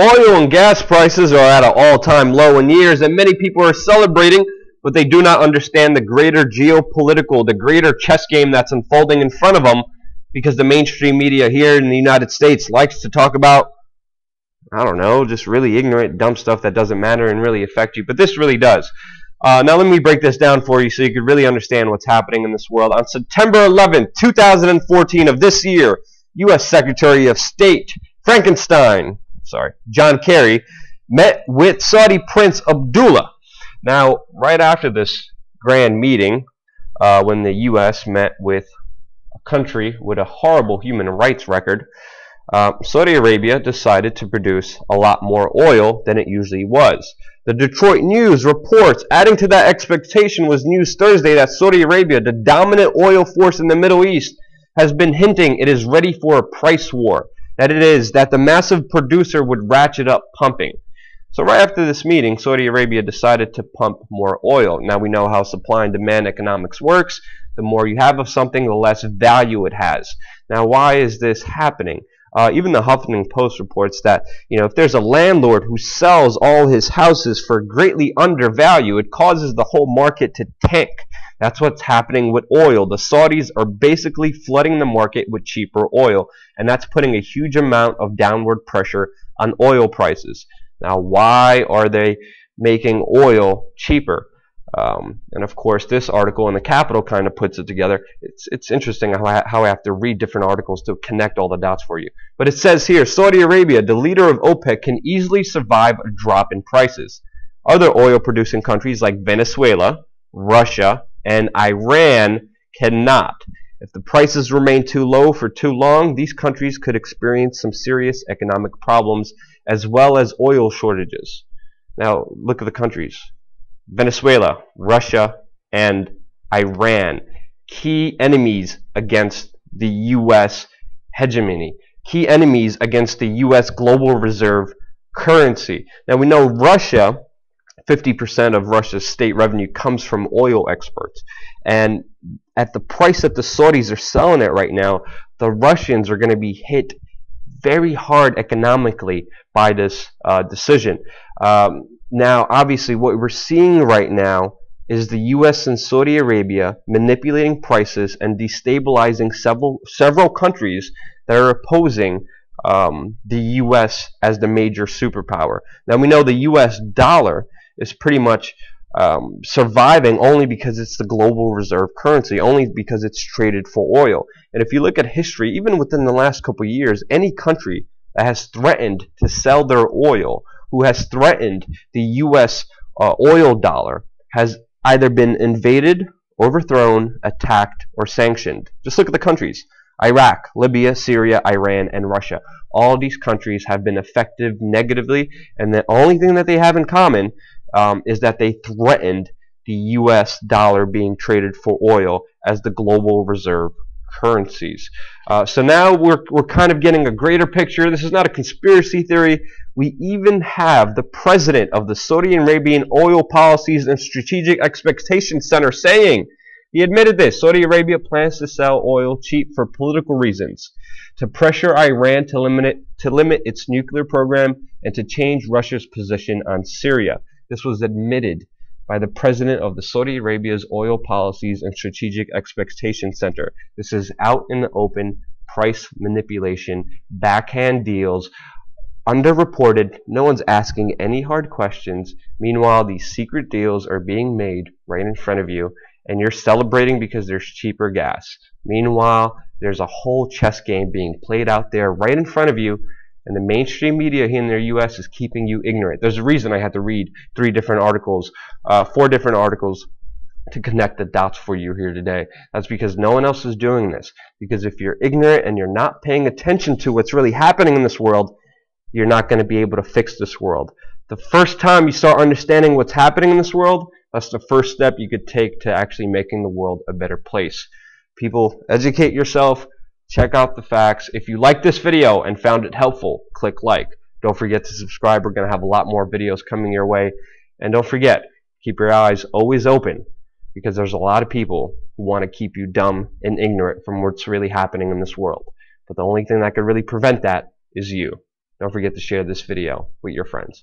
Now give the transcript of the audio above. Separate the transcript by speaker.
Speaker 1: Oil and gas prices are at an all-time low in years, and many people are celebrating, but they do not understand the greater geopolitical, the greater chess game that's unfolding in front of them, because the mainstream media here in the United States likes to talk about, I don't know, just really ignorant, dumb stuff that doesn't matter and really affect you, but this really does. Now let me break this down for you so you can really understand what's happening in this world. On September 11th, 2014 of this year, U.S. Secretary of State John Kerry, met with Saudi Prince Abdullah. Now, right after this grand meeting, when the U.S. met with a country with a horrible human rights record, Saudi Arabia decided to produce a lot more oil than it usually was. The Detroit News reports, adding to that expectation was news Thursday that Saudi Arabia, the dominant oil force in the Middle East, has been hinting it is ready for a price war. That the massive producer would ratchet up pumping. So right after this meeting, Saudi Arabia decided to pump more oil. Now we know how supply and demand economics works. The more you have of something, the less value it has. Now why is this happening? Even the Huffington Post reports that, if there's a landlord who sells all his houses for greatly under value, it causes the whole market to tank. That's what's happening with oil. The Saudis are basically flooding the market with cheaper oil, and that's putting a huge amount of downward pressure on oil prices. Now, why are they making oil cheaper? And of course, this article in the Capital kind of puts it together. It's interesting how I have to read different articles to connect all the dots for you. But it says here, Saudi Arabia, the leader of OPEC, can easily survive a drop in prices. Other oil-producing countries like Venezuela, Russia, and Iran cannot. If the prices remain too low for too long, these countries could experience some serious economic problems as well as oil shortages. Now, look at the countries. Venezuela, Russia, and Iran. Key enemies against the U.S. hegemony. Key enemies against the U.S. global reserve currency. Now, we know Russia, 50% of Russia's state revenue comes from oil exports. And at the price that the Saudis are selling it right now, the Russians are going to be hit very hard economically by this decision. Now, obviously, what we're seeing right now is the U.S. and Saudi Arabia manipulating prices and destabilizing several countries that are opposing the U.S. as the major superpower. Now, we know the U.S. dollar is pretty much surviving only because it's the global reserve currency, only because it's traded for oil. And if you look at history, even within the last couple of years, any country that has threatened to sell their oil, who has threatened the U.S. Oil dollar, has either been invaded, overthrown, attacked, or sanctioned. Just look at the countries. Iraq, Libya, Syria, Iran, and Russia. All these countries have been affected negatively, and the only thing that they have in common is that they threatened the U.S. dollar being traded for oil as the global reserve currencies. So now we're kind of getting a greater picture. This is not a conspiracy theory. We even have the president of the Saudi Arabian Oil Policies and Strategic Expectations Center saying, he admitted this, Saudi Arabia plans to sell oil cheap for political reasons, to pressure Iran to limit its nuclear program, and to change Russia's position on Syria. This was admitted by the president of the Saudi Arabia's Oil Policies and Strategic Expectations Center. This is out in the open, price manipulation, backhand deals, underreported. No one's asking any hard questions. Meanwhile, these secret deals are being made right in front of you, and you're celebrating because there's cheaper gas. Meanwhile, there's a whole chess game being played out there right in front of you, and the mainstream media here in the U.S. is keeping you ignorant. There's a reason I had to read four different articles to connect the dots for you here today. That's because no one else is doing this. Because if you're ignorant and you're not paying attention to what's really happening in this world, you're not going to be able to fix this world. The first time you start understanding what's happening in this world, that's the first step you could take to actually making the world a better place. People, educate yourself. Check out the facts. If you liked this video and found it helpful, click like. Don't forget to subscribe. We're going to have a lot more videos coming your way. And don't forget, keep your eyes always open, because there's a lot of people who want to keep you dumb and ignorant from what's really happening in this world. But the only thing that could really prevent that is you. Don't forget to share this video with your friends.